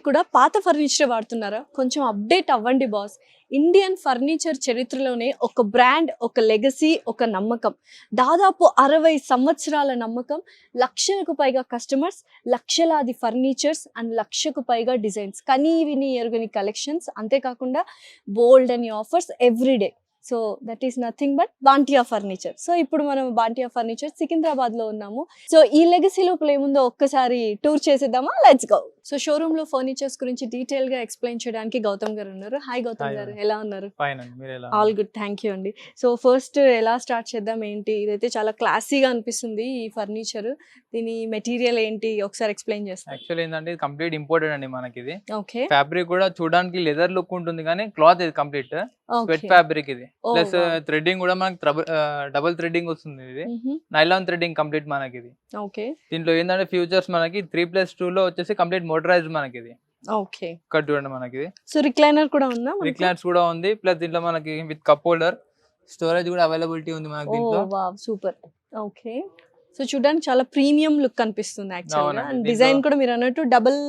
కూడా పాత ఫర్నిచర్ వాడుతున్నారా? కొంచెం అప్డేట్ అవ్వండి బాస్. ఇండియన్ ఫర్నిచర్ చరిత్రలోనే ఒక బ్రాండ్, ఒక లెగసీ, ఒక నమ్మకం. దాదాపు 60 సంవత్సరాల నమ్మకం, లక్షలకు పైగా కస్టమర్స్, లక్షలాది ఫర్నిచర్స్ అండ్ లక్షకు పైగా డిజైన్స్, కనీ విని ఎరుగని కలెక్షన్స్, అంతేకాకుండా బోల్డ్ అని offers everyday. So that is nothing but బాంటియా furniture. So ఇప్పుడు మనం బాంటియా ఫర్నిచర్ సికింద్రాబాద్ లో ఉన్నాము. సో ఈ లెగసీ లోపల ఏముందో ఒక్కసారి టూర్ చేసేద్దామా? Let's go. సో షోరూమ్ లో ఫర్నిచర్స్ గురించి డీటెయిల్ గా ఎక్స్ప్లెయిన్ చేయడానికి గౌతమ్ గారు ఉన్నారు. హాయ్ గౌతమ్ గారు, ఎలా ఉన్నారు? ఆల్ గుడ్, థ్యాంక్ యూ అండి. సో ఫస్ట్ ఎలా స్టార్ట్ చేద్దాం ఏంటి? ఇదైతే చాలా క్లాసీగా అనిపిస్తుంది ఈ ఫర్నిచర్. దీని మెటీరియల్ ఏంటి ఒకసారి ఎక్స్ప్లెయిన్ చేస్తాను. యాక్చువల్లీ ఏంటంటే ఇది కంప్లీట్ ఇంపోర్టెడ్ అండి మనకి. ఇది ఓకే, ఫ్యాబ్రిక్ కూడా చూడడానికి లెదర్ లుక్ ఉంటుంది కానీ క్లాత్ ఇది కంప్లీట్ స్వెట్ ఫ్యాబ్రిక్. ఇది ప్లస్ థ్రెడ్డింగ్ కూడా మనకి డబుల్ థ్రెడ్డింగ్ వస్తుంది. ఇది నైలాన్ థ్రెడ్డింగ్ కంప్లీట్ మనకి. ఇది ఓకే, దీంట్లో ఏంటంటే ఫ్యూచర్స్ మనకి 3+2 లో వచ్చేసి కంప్లీట్ మోటరైజ్డ్ మనకి. ఇది ఓకే, ఇక్కడ చూడండి మనకి. సో రిక్లైనర్ కూడా ఉందా? రిక్లైనర్స్ కూడా ఉంది. ప్లస్ దీంట్లో మనకి విత్ కప్ హోల్డర్, స్టోరేజ్ కూడా అవైలబిలిటీ ఉంది మనకి దీంట్లో. Wow, super. ఓకే, సో చూడడానికి చాలా ప్రీమియం లుక్ కనిపిస్తుంది యాక్చువల్గా. అండ్ డిజైన్ కూడా మీరు అన్నట్టు డబుల్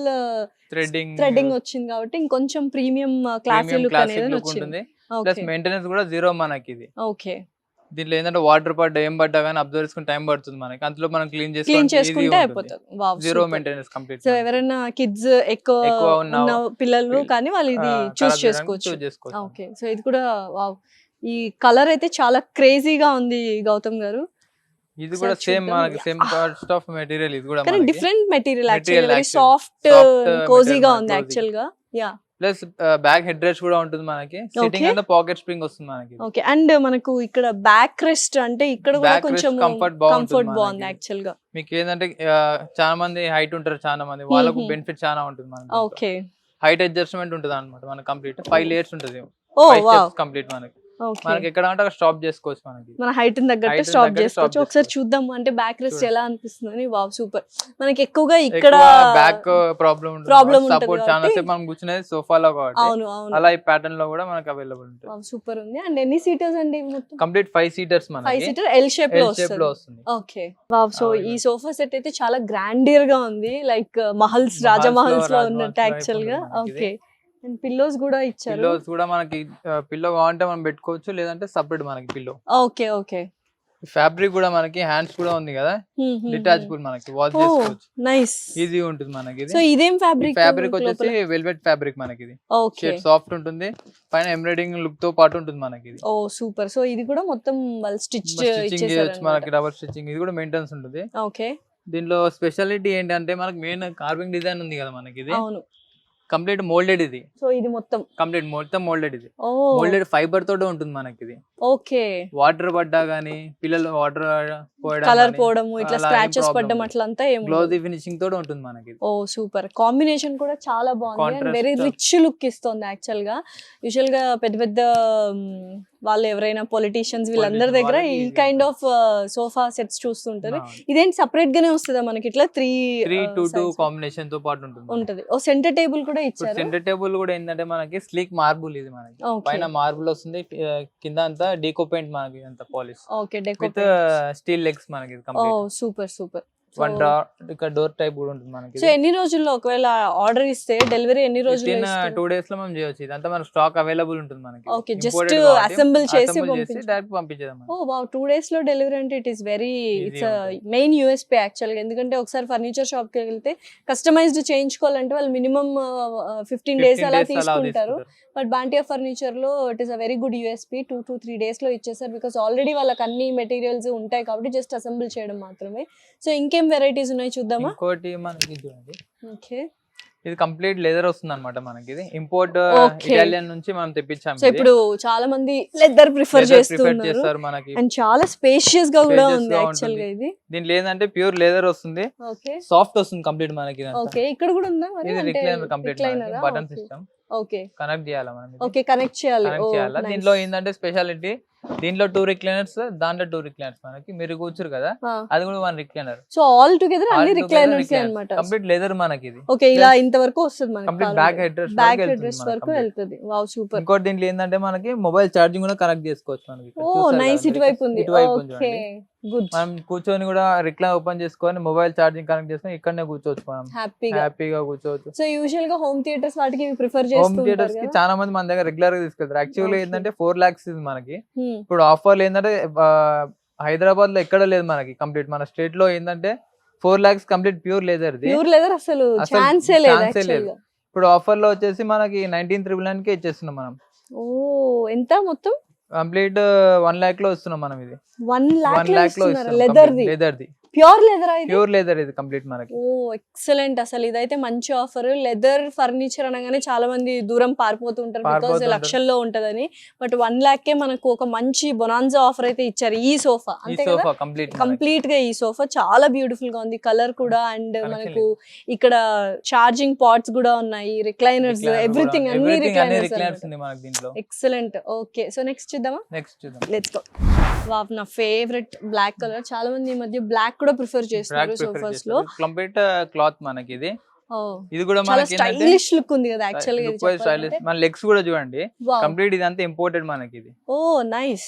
థ్రెడ్డింగ్ వచ్చింది కాబట్టి ఇంకొంచెం ప్రీమియం క్లాసీ లుక్ అనేది వచ్చింది. ప్లస్ మెయింటెనెన్స్ కూడా జీరో మనకి. ఇది ఓకే, దీంట్లో ఏంటంటే వాటర్ పడ్డా ఏం పడ్డా కానీ అబ్జర్వ్ చేసుకుని టైం పడుతుంది మనకి. అందులో మనం క్లీన్ చేసుకుంటే అయిపోతుంది. Zero maintenance complete. సో ఎవరైనా కిడ్స్ ఎక్కువ ఉన్న పిల్లలు కానీ వాళ్ళు ఇది చూస్ చేసుకోవచ్చు. ఓకే, సో ఇది కూడా వావ్. ఈ కలర్ అయితే చాలా క్రేజీగా ఉంది గౌతమ్ గారు. ఇది కూడా సేమ్ మనకి సేమ్ కాస్ట్ ఆఫ్ మెటీరియల్. ఇది కూడా కానీ different material actually, very soft కోజీగా ఉంది యాక్చువల్ గా. Yeah, plus back head rest కూడా ఉంటుంది మనకి. సిట్టింగ్ అండ్ పాకెట్ స్ప్రింగ్ వస్తుంది మనకి. ఓకే, అండ్ మనకు ఇక్కడ బ్యాక్ రెస్ట్ అంటే ఇక్కడ కూడా కొంచెం కంఫర్ట్ బాగుంది యాక్చువల్ గా. మీకు ఏంటంటే చాలా మంది హైట్ ఉంటారు, చాలా మంది వాళ్ళకు బెనిఫిట్ చాలా ఉంటుంది మనకి. ఓకే, హైట్ అడ్జస్ట్మెంట్ ఉంటుంది అన్నమాట మనకి. కంప్లీట్ 5 లేయర్స్ ఉంటుంది కంప్లీట్ మనకి. మనకి ఎక్కడ అంటే అక్కడ స్టాప్ చేసుకోవచ్చు. మనకి మన హైట్ తగ్గట్టు స్టాప్ చేసుకోవచ్చు. ఒకసారి చూద్దాం అంటే బ్యాక్ రెస్ట్ ఎలా అనిపిస్తుంది. Wow, super. మనకి ఎక్కువగా ఇక్కడ బ్యాక్ ప్రాబ్లం సపోర్ట్ చాలా సేపు మనం కూర్చునేది సోఫాలో కాబట్టి అలా ఈ ప్యాటర్న్ లో కూడా మనకి అవైలబుల్ ఉంటుంది. సూపర్ ఉంది. అండ్ ఎన్ని సీటర్స్ అండి? కంప్లీట్ 5 సీటర్స్ మనకి. 5 సీటర్ ఎల్ షేప్ లో వస్తుంది. Okay, wow. సో ఈ సోఫా సెట్ అయితే చాలా గ్రాండియర్ గా ఉంది, లైక్ మహల్స్, రాజమహల్స్ లో ఉన్నట్టు యాక్చువల్ గా. ఓకే, అండ్ పిల్లోస్ కూడా ఇచ్చారు. పిల్లోస్ కూడా మనకి పిల్లో కావాలంటే మనం పెట్టుకోవచ్చు, లేదంటే సపరేట్ మనకి పిల్లో. Okay, okay. ఫ్యాబ్రిక్ కూడా మనకి హ్యాండ్స్ కూడా ఉంది కదా, డిటాచబుల్ మనకి వాష్ చేసుకోవచ్చు. నైస్, ఈజీ ఉంటుంది మనకి. సో ఇదేం ఫ్యాబ్రిక్? ఫ్యాబ్రిక్ వచ్చేసి వెల్వెట్ ఫ్యాబ్రిక్ మనకి. ఇది ఓకే, సాఫ్ట్ ఉంటుంది, పైన ఎంబ్రాయిడింగ్ లుక్ తో పాటు ఉంటుంది మనకి. Oh super. సో ఇది కూడా మొత్తం వాళ్ళు స్టిచ్చింగ్ చేయొచ్చు మనకి, డబుల్ స్టిచ్చింగ్. ఇది కూడా మెయింటెనెన్స్ ఉంటుంది. ఓకే, దీనిలో స్పెషాలిటీ ఏంటంటే మనకి మెయిన్ కార్వింగ్ డిజైన్ ఉంది కదా మనకి. ఇది కంప్లీట్ మోల్డెడ్. ఇది సో ఇది మొత్తం కంప్లీట్ మోల్డెడ్. ఇది మోల్డెడ్ ఫైబర్ తోటే ఉంటుంది మనకి. ఇది ఓకే, వాటర్ పడ్డా గానీ, పిల్లలు వాటర్ కలర్ పోవడం, ఇట్లా స్క్రాచెస్ పడ్డం అట్లంతా ఏం గ్లోజీ ఫినిషింగ్ తోటే ఉంటుంది మనకి. Oh super. కాంబినేషన్ కూడా చాలా బాగుంది, వెరీ రిచ్ లుక్ ఇస్తుంది యాక్చువల్ గా. యూజువల్ గా పెద్ద పెద్ద వాళ్ళు ఎవరైనా పొలిటీషియన్స్ వీళ్ళందరి దగ్గర ఈ కైండ్ ఆఫ్ సోఫా సెట్స్ చూస్తుంటారు. ఇదేంటి సపరేట్ గానే వస్తుందా మనకి? ఇట్లా 3-2 కాంబినేషన్ తో పాటు ఉంటుంది. ఓ సెంటర్ టేబుల్ కూడా ఇచ్చారు. సెంటర్ టేబుల్ కూడా ఏంటంటే మనకి స్లీక్ మార్బుల్. ఇది మనకి పైన మార్బుల్ వస్తుంది, కింద అంతా డీకో పెయింట్ మనకి, అంత polish. Okay, with steel legs మనకి. Oh super super. వన్ ఇక్కడ డోర్ టైప్ కూడా ఉంటుంది మనకి. సో ఎన్ని రోజుల్లో ఒకవేళ ఆర్డర్ ఇస్తే డెలివరీ ఎన్ని రోజుల్లో? 2 days లో మనం చేయొచ్చు. ఇదంతా మన స్టాక్ అవైలబుల్ ఉంటుంది మనకి. ఓకే, జస్ట్ అసెంబుల్ చేసి డైరెక్ట్ పంపించేద్దాం. ఓ వావ్, 2 days లో డెలివరీ అంటే it is very, it's main USP actual గా. ఎందుకంటే ఒకసారి ఫర్నిచర్ షాప్ కి వెళ్తే కస్టమైజ్డ్ చేయించుకోవాలంటే వాళ్ళు మినిమం 15 days అలా తీసుకుంటారు. బట్ బాంటియా ఫర్నిచర్ లో it is a very good USP. 2 to 3 days లో ఇచ్చేసారు, బికాస్ ఆల్రెడీ వాళ్ళకి అన్ని మెటీరియల్స్ ఉంటాయి కాబట్టి జస్ట్ అసెంబుల్ చేయడం మాత్రమే. సో ఇంకేం వెరైటీస్ ఉన్నాయి చూద్దామా? ఇంకోటి మనకి చూడండి. ఓకే, ఇది కంప్లీట్ లెదర్ వస్తుంది అనమాట మనకి. ఇది ఇంపోర్ట్ ఇటాలియన్ నుంచి మనం తెప్పించాము. సో ఇప్పుడు చాలా మంది లెదర్ ప్రిఫర్ చేస్తారు మనకి, అండ్ చాలా స్పేషియస్ గా కూడా ఉంది యాక్చువల్ గా. ఇది దీంట్లో ఏంటంటే ప్యూర్ లెదర్ వస్తుంది, సాఫ్ట్ వస్తుంది కంప్లీట్ మనకి. ఓకే, ఇక్కడ కూడా ఉందా మరి? ఇది recliner complete button system. Okay, connect చేయాలి మనం. ఓకే, కనెక్ట్ చేయాలి. దీంట్లో ఏంటంటే స్పెషాలిటీ, దీంట్లో 2 రిక్లైనర్స్, దాంట్లో 2 రిక్లైనర్స్ మనకి. మీరు కూర్చురు కదా, అది కూడా 1 రిక్లైనర్. సో ఆల్ టుగెదర్ అన్ని రిక్లైనర్స్ అన్నమాట. కంప్లీట్ లెదర్ మనకి. ఇది ఓకే, ఇలా ఇంతవరకు వస్తుంది మనకి. కంప్లీట్ బ్యాక్ హెడ్ రెస్ట్ వరకు వెళ్తది. Wow, super. ఇంకోటి దీంట్లో ఏంటంటే మనకి మొబైల్ ఛార్జింగ్ కూడా కనెక్ట్ చేసుకోవచ్చు మనకి. ఓ నైస్, ఇటువైపు ఉంది. ఓకే, గుడ్, మనం కూర్చొని కూడా రిక్లైన్ ఓపెన్ చేసుకొని మొబైల్ ఛార్జింగ్ కనెక్ట్ చేసుకొని ఇక్కడనే కూర్చోవచ్చు మనం, హ్యాపీగా. హ్యాపీగా కూర్చోవచ్చు. సో యూజువల్ గా హోమ్ థియేటర్స్ వాటికి ప్రిఫర్ హోమ్ చేస్తూ థియేటర్స్ ఉంటారు కి కదా. చాలా మంది మన దగ్గర రెగ్యులర్ గా తీసుకెళ్తారు. Actually Okay. ఏంటంటే 4 lakhs ఇది మనకి. Hmm. ఇప్పుడు ఆఫర్లు ఏంటంటే హైదరాబాద్ లో ఎక్కడ లేదు మనకి కంప్లీట్. మన స్టేట్ లో ఏంటంటే 4 lakhs కంప్లీట్ ప్యూర్ లేదర్ ఇది. ప్యూర్ లెదర్ అసలు అసలు ఛాన్సే లేదు ఛాన్సే actually లేదు. గా. ఇప్పుడు ఆఫర్ లో వచ్చేసి మనకి 19,999 కే ఇచ్చేస్తున్నాం మనం. ఓ ఎంత మొత్తం? కంప్లీట్ 1 lakh లో ఇస్తున్నాం మనం ఇది. 1 lakh 1 లో lakh లో ఇస్తున్నారు ఇస్తున్నాం లెదర్ది. లెదర్ది, ప్యూర్ లెదర్ ఇది. ప్యూర్ లెదర్ ఇది కంప్లీట్ మనకి. ఓ ఎక్సలెంట్, అసలు ఇదైతే మంచి ఆఫర్. లెదర్ ఫర్నిచర్ అనగానే చాలా మంది దూరం పారిపోతుంటారు బికాస్ లక్షల్లో ఉంటదని. బట్ 1 lakh కే మనకు ఒక మంచి బొనాన్జా ఆఫర్ అయితే ఇచ్చారు ఈ సోఫా. ఈ అంతే కదా, సోఫా కంప్లీట్ కంప్లీట్ గా ఈ సోఫా చాలా బ్యూటిఫుల్ గా ఉంది, కలర్ కూడా. అండ్ మనకు ఇక్కడ ఛార్జింగ్ పాట్స్ కూడా ఉన్నాయి, రిక్లైనర్స్, ఎవ్రీథింగ్, అన్ని రిక్లైనర్స్ ఉంది మనకి దీంట్లో. ఎక్సలెంట్. ఓకే, సో నెక్స్ట్ చూద్దామా? నెక్స్ట్ చూద్దాం. Let's go. వావ్, నా ఫేవరెట్ బ్లాక్ కలర్. చాలా మంది ఈ మధ్య బ్లాక్ కూడా ప్రిఫర్ చేస్తున్నారు సోఫాస్ లో. కంప్లీట్ క్లాత్ మనకి ఇది. ఓ ఇది కూడా చాలా మనకి స్టైలిష్ లుక్ ఉంది కదా యాక్చువల్ గా. స్టైలిష్. మన లెగ్స్ కూడా చూడండి కంప్లీట్ ఇదంతా ఇంపోర్టెడ్ మనకి ఇది. ఓ నైస్.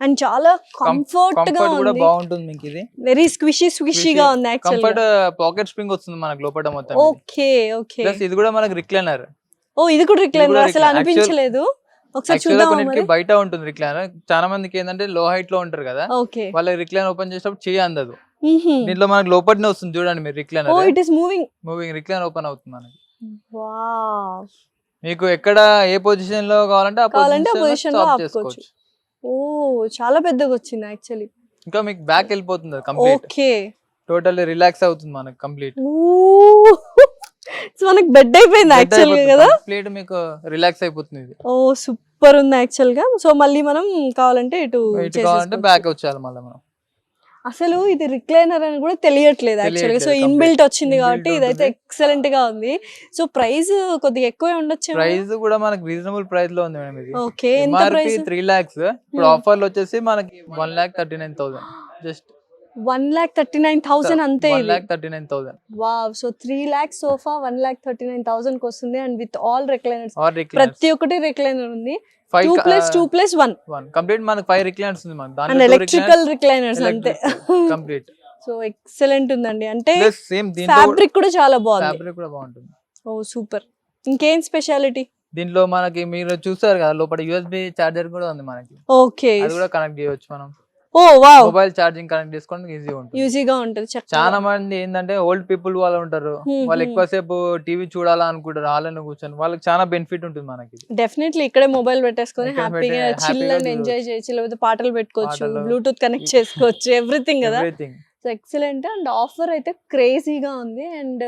అండ్ చాలా కంఫర్ట్ గా కూడా ఉంది, బాగుంటుంది మీకు ఇది. వెరీ స్క్విషీ గా ఉంది యాక్చువల్. కంఫర్ట్ పాకెట్ స్ప్రింగ్ వస్తుంది మనకి లోపల మొత్తం. Okay okay. ప్లస్ ఇది కూడా మనకి రిక్లైనర్. ఓ ఇది కూడా రిక్లైనర్, అసలు అనిపించలేదు. ఒకసారి చూద్దాం మరి. బయట ఉంటుంది రిక్లైనర్. చాలా మందికి ఏంటంటే లో హైట్ లో ఉంటారు కదా, ఓకే, వాళ్ళకి రిక్లైనర్ ఓపెన్ చేసినప్పుడు చేయి అందదు. దీంట్లో మనకి లోపలనే వస్తుంది చూడండి మీరు recliner. Oh it is moving recliner open అవుతుంది మనకి. వావ్, మీకు ఎక్కడ ఏ పొజిషన్ లో కావాలంటే ఆ పొజిషన్ లో స్టాప్ చేసుకోవచ్చు. ఓ చాలా పెద్దగా వచ్చింది యాక్చువల్లీ. ఇంకా మీకు బ్యాక్ వెళ్ళిపోతుంది కంప్లీట్. ఓకే, టోటల్లీ రిలాక్స్ అవుతుంది మనకి కంప్లీట్. సో మనకి బెడ్ అయిపోయింది యాక్చువల్ గా కదా, కంప్లీట్ మీకు రిలాక్స్ అయిపోతుంది ఇది. ఓ సూపర్ ఉంది యాక్చువల్ గా. సో మళ్ళీ మనం కావాలంటే ఇటు కావాలంటే బ్యాక్ వచ్చేయాలి మళ్ళీ మనం. అసలు ఇది రిక్లైనర్ అని కూడా తెలియట్లేదు యాక్చువల్ గా. సో ఇన్బిల్ట్ వచ్చింది కాబట్టి ఇదైతే ఎక్సలెంట్ గా ఉంది. సో ప్రైస్ కొద్దిగా ఎక్కువే ఉండొచ్చు. ప్రైస్ కూడా మనకి రీజనబుల్ ప్రైస్ లో ఉంది మేడం ఇది. ఓకే, ఎంత ప్రైస్? 3 lakhs. ఇప్పుడు ఆఫర్ లో వచ్చేసి మనకి 1,39,000 జస్ట్. 1,39,000 అంతే. 1,39,000. వావ్, సో 3 lakhs సోఫా 1,39,000 కి వస్తుంది. అండ్ విత్ ఆల్ రిక్లైనర్స్, ప్రతి ఒక్కటి రిక్లైనర్ ఉంది. 2+2+1 కంప్లీట్ మనకి 5 రిక్లైనర్స్ ఉంది మనకి. అండ్ ఎలక్ట్రికల్ రిక్లైనర్స్ అంతే కంప్లీట్. సో ఎక్సలెంట్ ఉందండి. అంటే సేమ్ ఫ్యాబ్రిక్ కూడా చాలా బాగుంది. ఫ్యాబ్రిక్ కూడా బాగుంటుంది. ఓ సూపర్. ఇంకేం స్పెషాలిటీ దీంట్లో మనకి? మీరు చూసారు కదా లోపల USB చార్జర్ కూడా ఉంది మనకి. ఓకే, అది కూడా కనెక్ట్ చేయవచ్చు మనం. ఓ వావ్, మొబైల్ ఛార్జింగ్ కనెక్ట్ చేసుకోవడానికి ఈజీగా ఉంటుంది. చాలా మంది ఏంటంటే ఓల్డ్ పీపుల్ వాళ్ళు ఉంటారు, వాళ్ళు ఎక్కువసేపు టీవీ చూడాలా అనుకుంటారు, హాల్లో కూర్చొని వాళ్ళకి చాలా బెనిఫిట్ ఉంటుంది మనకి. డెఫినెట్లీ ఇక్కడే మొబైల్ పెట్టేసుకొని హ్యాపీగా చిల్ అండ్ ఎంజాయ్ చేయొచ్చు, లేకపోతే పాటలు పెట్టుకోవచ్చు, బ్లూటూత్ కనెక్ట్ చేసుకోవచ్చు, ఎవ్రీథింగ్ కదా. So excellent. అండ్ ఆఫర్ అయితే క్రేజీగా ఉంది. అండ్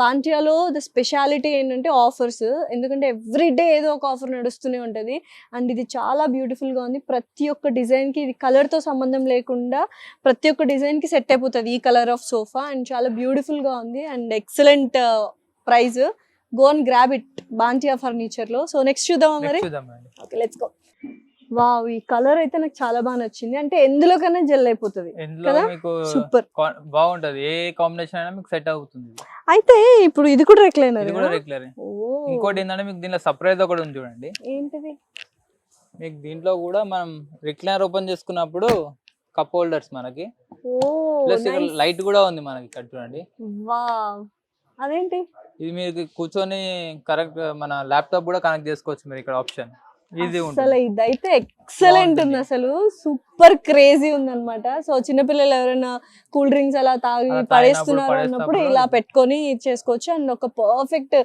బాంటియాలో ద స్పెషాలిటీ ఏంటంటే ఆఫర్స్, ఎందుకంటే ఎవ్రీ డే ఏదో ఒక ఆఫర్ నడుస్తూనే ఉంటుంది. అండ్ ఇది చాలా బ్యూటిఫుల్గా ఉంది. ప్రతి ఒక్క డిజైన్కి, ఇది కలర్తో సంబంధం లేకుండా ప్రతి ఒక్క డిజైన్కి సెట్ అయిపోతుంది ఈ కలర్ ఆఫ్ సోఫా. అండ్ చాలా బ్యూటిఫుల్గా ఉంది and excellent price. Go and grab it Bantia ఫర్నిచర్లో. సో నెక్స్ట్ చూద్దామా మరి? Okay, let's go. వావ్, ఈ కలర్ అయితే నాకు చాలా బాగా నచ్చింది. అంటే ఎందులో కన్నా జెల్ అయిపోతుంది కదా, సూపర్ బాగుంటది. ఏ కాంబినేషన్ అయినా మీకు సెట్ అవుతుంది. అయితే ఇప్పుడు ఇది కూడా రిక్లైనర్. ఇంకోటి ఏంటంటే మీకు దీనిలో సర్ప్రైజ్ ఒకటి ఉంది చూడండి. ఏంటిది? మీకు దీంట్లో కూడా మనం రిక్లైనర్ ఓపెన్ చేసుకున్నప్పుడు కప్ హోల్డర్స్ మనకి, ప్లస్ లైట్ కూడా ఉంది మనకి ఇక్కడ చూడండి. వావ్, అదేంటి? ఇది మీరు కూర్చొని కరెక్ట్ మన ల్యాప్టాప్ కూడా కనెక్ట్ చేసుకోవచ్చు మీరు ఇక్కడ ఆప్షన్. అసలు ఇదైతే ఎక్సలెంట్ ఉంది, అసలు సూపర్ క్రేజీ ఉంది అనమాట. సో చిన్నపిల్లలు ఎవరైనా కూల్ డ్రింక్స్ అలా తాగి పడేస్తున్నారు అన్నప్పుడు ఇలా పెట్టుకొని చేసుకోవచ్చు. అండ్ ఒక పర్ఫెక్ట్,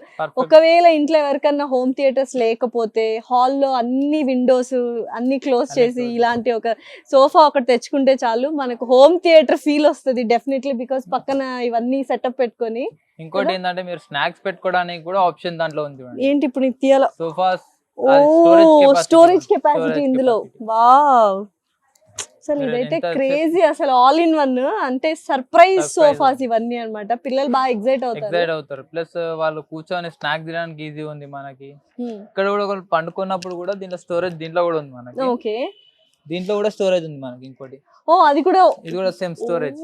ఒకవేళ ఇంట్లో ఎవరికన్నా హోమ్ థియేటర్స్ లేకపోతే హాల్లో అన్ని విండోస్ అన్ని క్లోజ్ చేసి ఇలాంటి ఒక సోఫా ఒకటి తెచ్చుకుంటే చాలు, మనకు హోమ్ థియేటర్ ఫీల్ వస్తుంది డెఫినెట్లీ. బికాస్ పక్కన ఇవన్నీ సెటప్ పెట్టుకొని. ఇంకోటి ఏంటంటే మీరు స్నాక్స్ పెట్టుకోవడానికి కూడా ఆప్షన్ దాంట్లో ఉంది. ఏంటి ఇప్పుడు నీకు తీయాల? సోఫాస్, స్టోరేజ్ కెపాసిటీ ఇందులో. వావ్, అసలు ఇదైతే క్రేజీ, అసలు ఆల్ ఇన్ వన్. అంటే సర్ప్రైజ్ సోఫాస్ ఇవన్నీ అన్నమాట. పిల్లలు బాగా ఎక్సైట్ అవుతారు. ప్లస్ వాళ్ళు కూర్చొని స్నాక్ తినడానికి ఈజీ ఉంది మనకి. ఇక్కడ కూడా పండుకున్నప్పుడు కూడా దీంట్లో స్టోరేజ్ దీంట్లో కూడా ఉంది మనకి. ఓకే, దీంట్లో కూడా స్టోరేజ్ ఉంది మనకి. ఇంకోటి అది కూడా, ఇది కూడా సేమ్ స్టోరేజ్.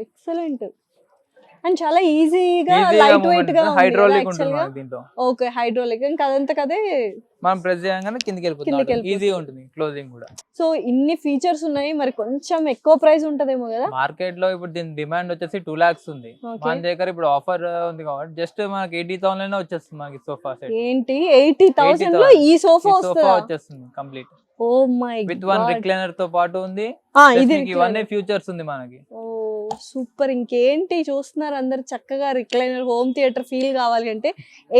ఎక్సలెంట్. అండ్ చాలా ఈజీగా లైట్ వెయిట్ గా, హైడ్రాలిక్ ఉంటుంది దీంట్లో. Okay, hydraulic. ఇంకా అదంతా కదే మనం ప్రెస్ చేయగానే కిందికి కిందికి వెళ్ళిపోతుంది, వెళ్ళిపోతుంది. ఈజీగా ఉంటుంది క్లోజింగ్ కూడా. సో ఇన్ని ఫీచర్స్ ఉన్నాయి, మరి కొంచెం ఎక్కువ ప్రైస్ ఉంటదేమో కదా. మార్కెట్ లో ఇప్పుడు దీని డిమాండ్ వచ్చేసి 2 lakhs ఉంది. మన దగ్గర ఇప్పుడు ఆఫర్ ఉంది కాబట్టి జస్ట్ మనకి 80,000 లోనే వచ్చేస్తుంది మనకి సోఫా సెట్. ఏంటి 80,000 లో ఈ సోఫా సోఫా వచ్చేస్తుంది complete oh my with 1 recliner తో పాటు ఉంది. ఇది ఇవన్నీ ఫ్యూచర్స్ ఉంది మనకి. Oh super. ఇంకేంటి చూస్తున్నారు అందరు చక్కగా రిక్లైనర్ హోమ్ థియేటర్ ఫీల్ కావాలి అంటే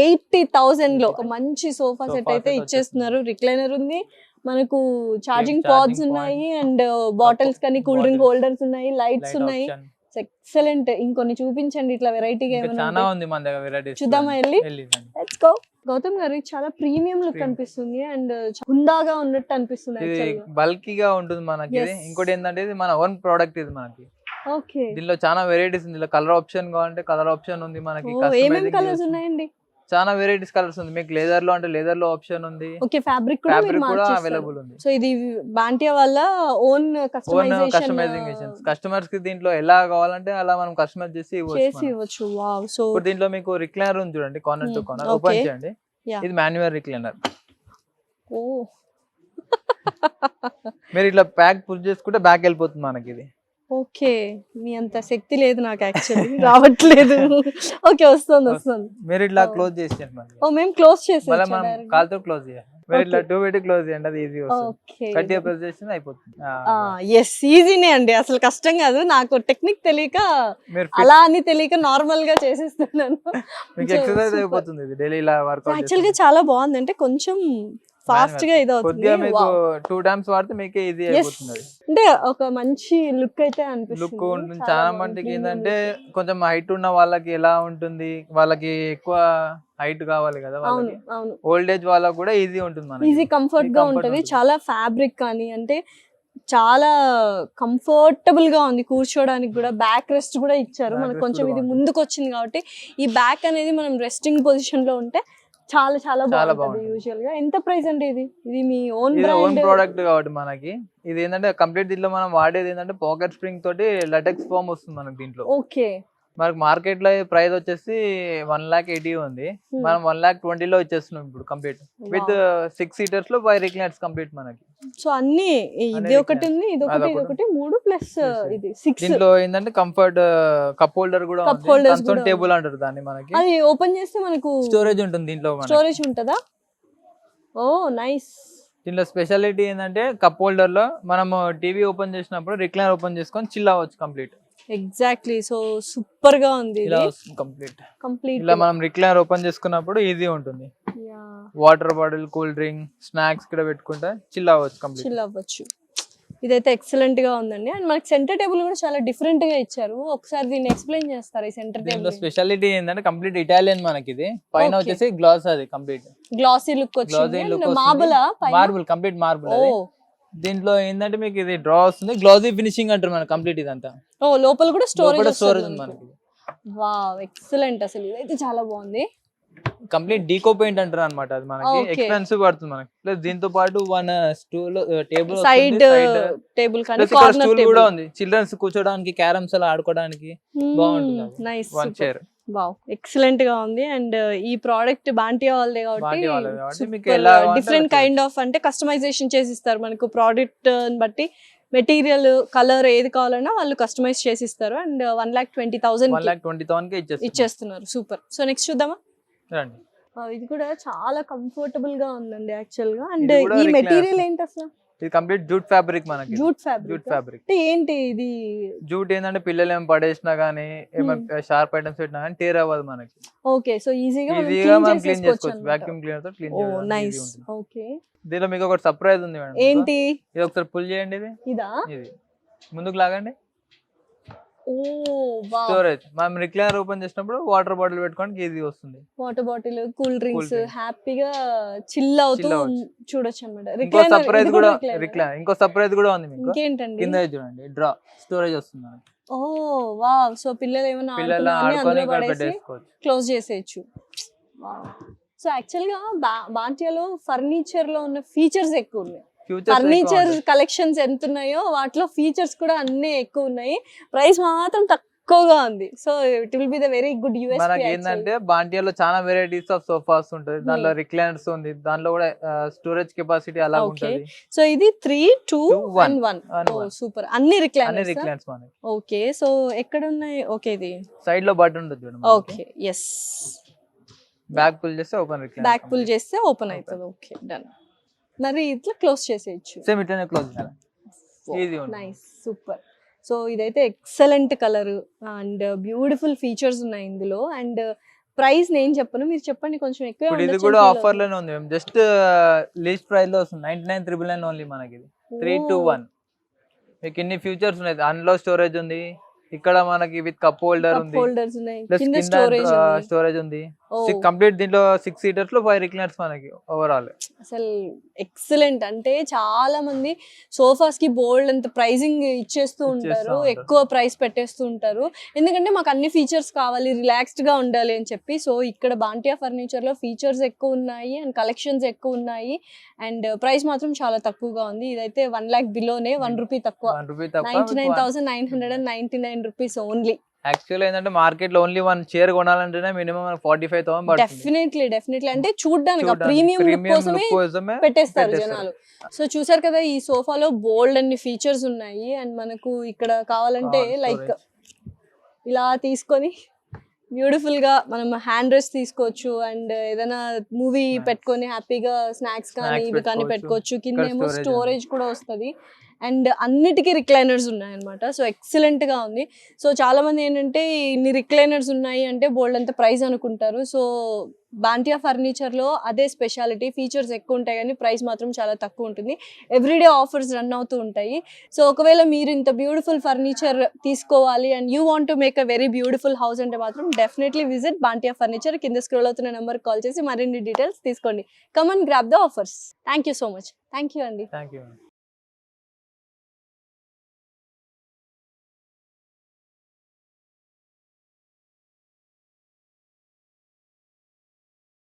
80,000 లో ఒక మంచి సోఫా సెట్ అయితే ఇచ్చేస్తున్నారు. రిక్లైనర్ ఉంది, మనకు ఛార్జింగ్ పాడ్స్ ఉన్నాయి, అండ్ బాటిల్స్ కానీ కూల్ డ్రింక్ హోల్డర్స్ ఉన్నాయి, లైట్స్ ఉన్నాయి. ఎక్సలెంట్. ఇంకొన్ని చూపించండి ఇట్లా వెరైటీగా ఏమైనా చాలా ఉంది మన దగ్గర వెరైటీస్. చూద్దామా వెళ్ళి? Let's go. గౌతమ్ గారు ఇది చాలా ప్రీమియం లుక్ అనిపిస్తుంది అండ్ హుందాగా ఉన్నట్టు అనిపిస్తుంది. ఇది యాక్చువల్గా బల్కీగా ఉంటుంది మనకి. ఇంకోటి ఏంటంటే ఇది మన ఓన్ ప్రోడక్ట్ ఇది మనకి. ఓకే. దీనిలో చాలా వెరైటీస్ ఉంది. దీనిలో కలర్ ఆప్షన్ కావాలంటే కలర్ ఆప్షన్ ఉంది మనకి. ఏమేం కలర్స్ ఉన్నాయండి? చాలా వెరైటీస్ కలర్స్ ఉంది. మీకు లేదర్ లో అంటే లేదర్ లో ఆప్షన్ ఉంది. ఓకే, ఫ్యాబ్రిక్ కూడా అవైలబుల్ ఉంది. సో ఇది బాంటియా వాళ్ళ ఓన్ కస్టమైజేషన్. కస్టమర్స్ కి దీంట్లో ఎలా కావాలంటే అలా మనం కస్టమైజ్ చేసి ఇవ్వచ్చు. వావ్. సో దీంట్లో మీకు రిక్లైనర్ ఉంది చూడండి, కార్నర్ టు కార్నర్ ఓపెన్ చేయండి. ఇది మాన్యువల్ రిక్లైనర్. ఓ మీరు ఇట్లా ప్యాక్ పుష్ చేసుకుంటే బ్యాక్ వెళ్ళిపోతుంది మనకి ఇది. ఓకే, మీ అంత శక్తి లేదు నాకు యాక్చువల్లీ, రావట్లేదు. ఓకే, వస్తుంది. మీరు ఇట్లా క్లోజ్ చేసేయండి. ఓ మేము క్లోజ్ చేసి మళ్ళీ మనం కాల్తో క్లోజ్ చేయాలి. మీరు ఇట్లా 2 పెట్టి క్లోజ్ చేయండి, అది ఈజీ వస్తుంది. గట్టిగా ప్రెస్ చేస్తే అయిపోతుంది. ఎస్, ఈజీనే అండి, అసలు కష్టం కాదు. నాకు టెక్నిక్ తెలియక అలా అని తెలియక నార్మల్ గా చేసేస్తున్నాను. మీకు ఎక్సర్సైజ్ అయిపోతుంది ఇది డైలీ ఇలా వర్కౌట్. యాక్చువల్ గా చాలా బాగుంది, అంటే కొంచెం ఫాస్ట్ గా ఇది అవుతుంది. 2 times వాడితే మీకు ఈజీ అయిపోతుంది. అంటే ఒక మంచి లుక్ అయితే అనిపిస్తుంది. లుక్ ఉంటుంది. చాలా మందికి ఏంటంటే కొంచెం హైట్ ఉన్న వాళ్ళకి ఎలా ఉంటుంది, వాళ్ళకి ఎక్కువ హైట్ కావాలి కదా వాళ్ళకి. ఓల్డ్ ఏజ్ వాళ్ళకి కూడా ఈజీ ఉంటుంది మనకి. ఈజీ కంఫర్ట్ గా ఉంటది. చాలా ఫ్యాబ్రిక్ కానీ అంటే చాలా కంఫర్టబుల్ గా ఉంది కూర్చోడానికి కూడా. బ్యాక్ రెస్ట్ కూడా ఇచ్చారు మనకు. కొంచెం ఇది ముందుకు వచ్చింది కాబట్టి ఈ బ్యాక్ అనేది మనం రెస్టింగ్ పొజిషన్ లో ఉంటే చాలా చాలా బాగుంటుంది. యూజువల్ గా ఎంత ప్రైస్ అండి ఇది? ఇది మీ ఓన్ ప్రోడక్ట్ కాబట్టి మనకి ఇది ఏంటంటే కంప్లీట్ దీంట్లో మనం వాడేది ఏంటంటే పాకెట్ స్ప్రింగ్ తోటి లటెక్స్ ఫామ్ వస్తుంది మనకి దీంట్లో. ఓకే. మనకి మార్కెట్ లో ప్రైస్ వచ్చేసి 1,80,000 ఉంది. మనం 1,20,000 లో ఇచ్చేస్తున్నాం ఇప్పుడు కంప్లీట్ విత్ 6 seaters లో 5 recliners కంప్లీట్ మనకి. సో అన్ని ఇది ఒకటి ఉంది, ఇది ఒకటి, ఇది ఒకటి 3 ప్లస్ ఇది 6. దీంట్లో ఏంటంటే కంఫర్ట్ కప్ హోల్డర్ కూడా ఉంది. కన్సోల్ టేబుల్ అంటారు దాన్ని మనకి. అది ఓపెన్ చేస్తే మనకు స్టోరేజ్ ఉంటుంది. దీంట్లో స్టోరేజ్ ఉంటుందా? ఓ నైస్. దీంట్లో స్పెషాలిటీ ఏంటంటే కప్ హోల్డర్ లో మనం టీవీ ఓపెన్ చేసినప్పుడు రిక్లైనర్ ఓపెన్ చేసుకొని చిల్ అవ్వచ్చు కంప్లీట్. ఎగ్జాక్ట్లీ. సో సూపర్ గా ఉంది ఇలా కంప్లీట్. ఇలా మనం రిక్లైనర్ ఓపెన్ చేసుకున్నప్పుడు ఈజీ ఉంటుంది. Water bottle, cool drink, snacks కూడా పెట్టుకుంటే చిల్ అవ్వచ్చు కంప్లీట్. చిల్ అవ్వచ్చు. ఇదైతే ఎక్సలెంట్ గా ఉందండి. అండ్ మనకి సెంటర్ టేబుల్ కూడా చాలా డిఫరెంట్ గా ఇచ్చారు. ఒకసారి దీన్ని ఎక్స్ప్లెయిన్ చేస్తారా? ఈ సెంటర్ టేబుల్ స్పెషాలిటీ ఏంటంటే కంప్లీట్ ఇటాలియన్ మనకి. ఇది పైన వచ్చేసి గ్లాస్, అది కంప్లీట్ గ్లాసీ లుక్ వచ్చింది. Marble complete marble. దీంట్లో ఏంటంటే మీకు ఇది డ్రా వస్తుంది, గ్లాసీ ఫినిషింగ్ అంటారు మనకి కంప్లీట్ ఇదంతా. ఓ లోపల కూడా స్టోరేజ్ ఉంది మనకి. Wow, excellent. అసలు ఇదైతే చాలా బాగుంది. కంప్లీట్ డీకో పెయింట్ అంటారు అనమాట. అది మనకి ఎక్స్పెన్సివ్ పడుతుంది మనకి. ప్లస్ దీంతో పాటు 1 స్టూల్ టేబుల్, సైడ్ టేబుల్ కానీ స్టూల్ కూడా ఉంది. చిల్డ్రన్స్ కూర్చోడానికి, క్యారమ్స్ అలా ఆడుకోవడానికి బాగుంటుంది. నైస్. 1 chair. వావ్, ఎక్సలెంట్ గా ఉంది. అండ్ ఈ ప్రోడక్ట్ బాంటియా వాళ్ళదే కాబట్టి డిఫరెంట్ కైండ్ ఆఫ్ అంటే కస్టమైజేషన్ చేసి ఇస్తారు మనకు. ప్రోడక్ట్ బట్టి మెటీరియల్, కలర్ ఏది కావాలన్నా వాళ్ళు కస్టమైజ్ చేసి ఇస్తారు. అండ్ 1,20,000 ఇచ్చేస్తున్నారు. సూపర్. సో నెక్స్ట్ చూద్దామా? రండి. ఇది కూడా చాలా కంఫర్టబుల్ గా ఉందండి యాక్చువల్ గా. అండ్ ఈ మెటీరియల్ ఏంటి అసలు? ఇది కంప్లీట్ జూట్ ఫ్యాబ్రిక్ మనకి. జూట్ ఫ్యాబ్రిక్ ఏంటి ఇది? జూట్ ఏంటంటే పిల్లలు ఏం పడేసినా గానీ, ఏమైనా షార్ప్ ఐటమ్స్ పెట్టినా గానీ టేర్ అవ్వదు మనకి. ఓకే. సో ఈజీగా మనం క్లీన్ చేసుకోవచ్చు. వాక్యూమ్ క్లీనర్ తో క్లీన్ చేయొచ్చు. ఓ నైస్. ఓకే. దీనిలో మీకు ఒక సర్ప్రైజ్ ఉంది మేడం. ఏంటి? ఇది ఒకసారి పుల్ చేయండి. ఇది ముందుకు లాగండి. ఓ వావ్. స్టోరేజ్ మనం రిక్లైనర్ ఓపెన్ చేసినప్పుడు వాటర్ బాటిల్ పెట్టుకోవడానికి ఈజీ వస్తుంది. వాటర్ బాటిల్, కూల్ డ్రింక్స్ హ్యాపీగా చిల్ అవుతూ చూడొచ్చు అన్నమాట. ఇంకో సర్ప్రైజ్ కూడా రిక్లైనర్, ఇంకో సర్ప్రైజ్ కూడా ఉంది మీకు. ఇంకేంటండి? కింద చూడండి, డ్రా స్టోరేజ్ వస్తుంది మనకి. ఓ వావ్. సో పిల్లలు ఏమైనా ఆడుకొని క్లోజ్ చేసేయచ్చు. వావ్. సో యాక్చువల్ గా బాంటియాలో ఫర్నిచర్ లో ఉన్న ఫీచర్స్ ఎక్కువ ఉన్నాయి. ఫర్నిచర్ కలెక్షన్స్ ఎంత ఉన్నాయో వాటిలో ఫీచర్స్ కూడా అన్ని ఎక్కువ ఉన్నాయి. ప్రైస్ మాత్రం ఎక్కువగా ఉంది. So it will be the very good మనకి యూఎస్పీ. ఏంటంటే బాంటియాలో చాలా వెరైటీస్ ఆఫ్ సోఫాస్ ఉంటుంది. దాంట్లో రిక్లైనర్స్ ఉంది, దాంట్లో కూడా స్టోరేజ్ కెపాసిటీ అలా ఓకే. ఉంటుంది. సో ఇది 3, 2 one. And 1. And oh one. Super. అన్ని అన్ని రిక్లైనర్స్. రిక్లైనర్స్ మనకి ఓకే. సో ఎక్కడ ఉన్నాయి? ఓకే ఇది సైడ్ లో బటన్ ఉంటుంది చూడండి. ఓకే. ఎస్. బ్యాక్ పుల్ చేస్తే ఓపెన్ రిక్లైనర్. బ్యాక్ పుల్ చేస్తే ఓపెన్ అవుతుంది. Okay done. మరి ఇట్లా క్లోజ్ చేసేయచ్చు. సేమ్ ఇట్లనే క్లోజ్ చేయాలి. Easy ఉంది. Nice super. సో ఇదైతే excellent colour and beautiful features ఉన్నాయి ఇందులో. అండ్ ప్రైస్ నేను చెప్పను, మీరు చెప్పండి. కొంచెం ఎక్కువ ఇప్పుడు ఇది కూడా ఆఫర్ లోనే ఉంది. మేము జస్ట్ లీస్ట్ ప్రైస్ లో వస్తుంది 99,999 ఓన్లీ మనకి. ఇది 3-2-1 మీకు ఇన్ని ఫీచర్స్ ఉన్నాయి. అందులో స్టోరేజ్ ఉంది, ఇక్కడ మనకి విత్ కప్ హోల్డర్ ఉంది, హోల్డర్స్ ఉన్నాయి, ప్లస్ కింద కింద స్టోరేజ్ ఉంది. స్టోరేజ్ ఉంది. ఓ, కంప్లీట్ దీంట్లో 6 సీటర్స్ లో 5 రిక్లైనర్స్ మనకి ఓవరాల్. అసలు ఎక్సలెంట్. అంటే చాలా మంది సోఫాస్ కి బోల్డ్ అంత ప్రైజింగ్ ఇచ్చేస్తూ ఉంటారు, ఉంటారు. ఎక్కువ ప్రైస్ పెట్టేస్తూ ఉంటారు. ఎందుకంటే మాకు అన్ని ఫీచర్స్ కావాలి, రిలాక్స్డ్ గా ఉండాలి అని చెప్పి. సో ఇక్కడ బాంటియా ఫర్నిచర్ లో ఫీచర్స్ ఎక్కువ ఉన్నాయి అండ్ కలెక్షన్స్ ఎక్కువ ఉన్నాయి అండ్ ప్రైస్ మాత్రం చాలా తక్కువగా ఉంది. ఇదైతే 1 lakh బిలోనే, 1 రూపీ తక్కువ, 99,999 రూపీస్ ఓన్లీ. యాక్చువల్ ఏంటంటే మార్కెట్ లో ఓన్లీ 1 చైర్ కొనాలంటేనే మినిమం 45,000 పడుతుంది. డెఫినెట్లీ అంటే చూడడానికి ప్రీమియం కోసమే పెట్టేస్తారు జనాలు. సో చూసారు కదా, ఈ సోఫాలో బోల్డ్ అన్ని ఫీచర్స్ ఉన్నాయి అండ్ మనకు ఇక్కడ కావాలంటే లైక్ ఇలా తీసుకొని బ్యూటిఫుల్ గా మనం హ్యాండ్ రెస్ట్ తీసుకోవచ్చు అండ్ ఏదైనా మూవీ పెట్టుకొని హ్యాపీగా స్నాక్స్ కానీ ఇవి కానీ పెట్టుకోవచ్చు. కింద ఏమో స్టోరేజ్ కూడా వస్తుంది అండ్ అన్నిటికీ రిక్లైనర్స్ ఉన్నాయి అనమాట. సో ఎక్సలెంట్ గా ఉంది. సో చాలా మంది ఏంటంటే ఇన్ని రిక్లైనర్స్ ఉన్నాయి అంటే బోల్డ్ అంత ప్రైస్ అనుకుంటారు. సో బాంటియా ఫర్నిచర్ లో అదే స్పెషాలిటీ, ఫీచర్స్ ఎక్కువ ఉంటాయి కానీ ప్రైస్ మాత్రం చాలా తక్కువ ఉంటుంది. ఎవ్రీడే ఆఫర్స్ రన్ అవుతూ ఉంటాయి. సో ఒకవేళ మీరు ఇంత బ్యూటిఫుల్ ఫర్నిచర్ తీసుకోవాలి and you want to make a very beautiful house అంటే మాత్రం డెఫినెట్లీ విజిట్ బాంటియా ఫర్నిచర్. కింద స్క్రోల్ అవుతున్న నెంబర్ కాల్ చేసి మరిన్ని డీటెయిల్స్ తీసుకోండి. Come and grab the offers. Thank you so much. Thank you అండి. Thank you.